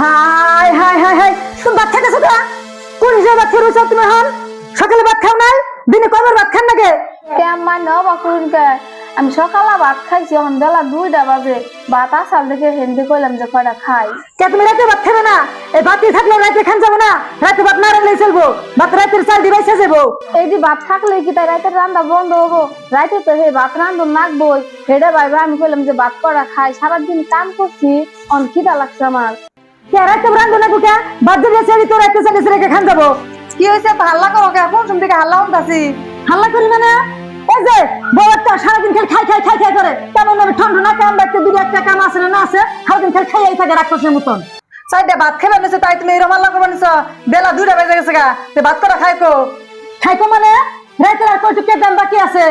High high high high, তুমি ভাত খাইতেছো তো? কোন হিসেবে ভাত খেয়ে রয়েছো তুমি? এখন সকালে ভাত খাও নাই? দিনে কয়বার ভাত খান নাকি? কেমন নবা করুন কে আমি সকালে ভাত খাইছি, এখন বেলা 2টা বাজে। ভাত আসাল দেখে হেন্দি কইলাম যে কয়টা খাই। কে তুমি রাতে ভাত খাবে না? এই ভাত থাকলে রাতে খান যাবো না? রাতে ভাত না রাখলেই চলবো, ভাত রাতের চাল দিবাইছে যাবো। এই যে ভাত থাকলে কি তাই রাতের রান্না বন্ধ হবো? রাতে তো হে ভাত রান্ধন নাকবই। হেডে ভাইবা আমি কইলাম যে ভাত করা খাই, সারাদিন কাম করছি, অন খিদা লাগছে আমার। কে রাতে রান্ধো না কে? ভাত দিয়ে ছেড়ে তো রাতে চালিয়ে রেখে খান যাবো। কি হয়েছে এত হাল্লা করো কে? কোন শুন থেকে হাল্লা হতাছি? হাল্লা করি মানে এই যে বউ একটা সারাদিন খাই খাই খাই খাই করে, কেমন আমি ঠান্ডা না কাম বাড়তে দুটো একটা কাম আছে না আছে, সারাদিন খাইয়াই থাকে রাক্ষসের মতন। চাইটা ভাত খেয়ে নিছো তাই তুমি এরকম হাল্লা করবা নিছো? বেলা 2টা বেজে গেছে গা, তে ভাত করা খাইকো। খাইকো মানে রাতের আর কয়টুকু দাম বাকি আছে?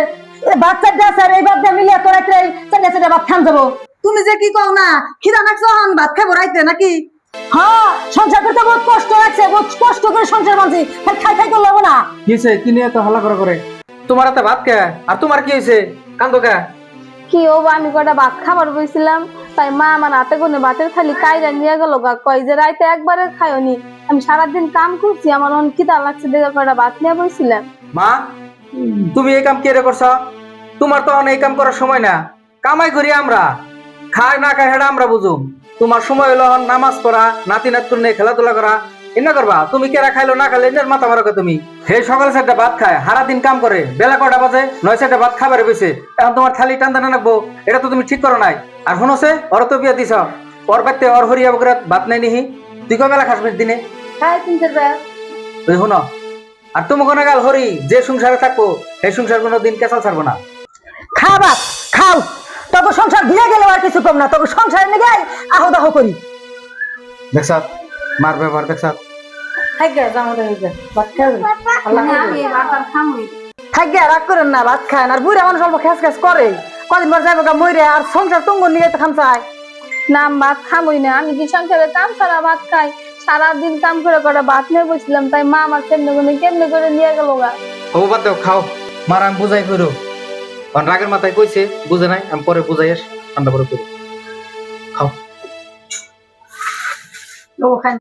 এই ভাত চারটে আছে, আর এই ভাত দিয়ে মিলিয়ে তো রাত্রে চারটে চারটে ভাত খান যাবো। তুমি যে কি কও না, খিদা নাকছো হন ভাত খাবো রাইতে নাকি? হ্যাঁ, সংসার করতে বহুত কষ্ট লাগছে, বহুত কষ্ট করে সংসার মানছি, খাই খাই করলে হবে না। কি হয়েছে? কি নিয়ে এত হাল্লা করে? তোমার হাতে ভাত কে? আর তোমার কি হয়েছে? কান্দো কে? কি ও আমি কয়টা ভাত খাবার বইছিলাম, তাই মা আমার হাতে করে ভাতের থালি কাইরা নিয়ে গেল গা, কয় যে রাইতে একবারে খাইনি। আমি সারাদিন কাম করছি, আমার অন খিদা লাগছে দেখে কয়টা ভাত নিয়ে বইছিলাম। মা, তুমি এই কাম কে রে করছ? তোমার তো অনেক কাম করার সময় না। কামাই করি আমরা, খাই না খাই হেডা আমরা বুঝুম। তোমার সময় হলো নামাজ পড়া, নাতি নাতুন নিয়ে খেলাধুলা করা, এনা করবা। তুমি কেরা খাইলো না খাইলে এনের মাথা মারো তুমি। হে সকালে 4টা ভাত খায়, সারা দিন কাম করে, বেলা কয়টা বাজে? 9-4টা ভাত খাবারে বসে। এখন তোমার থালি টানতে না রাখবো, এটা তো তুমি ঠিক করো নাই। আর শুনোছে ওর তো বিয়া দিছ, ওর বাড়িতে ওর হরিয়া বকরাত ভাত নাই নিহি। তুই কয় বেলা খাসবিস দিনে? খাই 3-4 তুই শুনো, আর তুমি কোনো গাল হরি যে সংসারে থাকবো সেই সংসার কোনো দিন কেঁচাল ছাড়বো না। খাবা খাও, তবে সংসার দিয়ে গেলে আর কিছু কম না, তবে সংসার নিয়ে আহদাহ করি। দেখছ মার ব্যবহার, দেখছ? খাইগে যাও রে গে ভাত খাবে। হাল্লা আমি করবে। এই ভাত আর খামই। খাইগে রাগ করেন না, ভাত খায় না। আর বুড়া মানুষ অল্প খেস খেস করে, কদিন পর যাবে গা মইরে। আর সংসার তুঙ্গ নিয়ে তো খান চায়। না আমি ভাত খামই না, আমি কি সংসারে কাম ছাড়া ভাত খাই? সারাদিন কাম করে কয়টা ভাত নিয়ে বসছিলাম, তাই মা আমার কেমনে করে নিয়ে গেল গা। ও বাদ দাও, খাও। মার আমি বুঝাই করো, কারণ রাগের মাথায় কইছে, বুঝে নাই। আমি পরে বুঝাই ঠান্ডা করে করো। খাও। ও খাই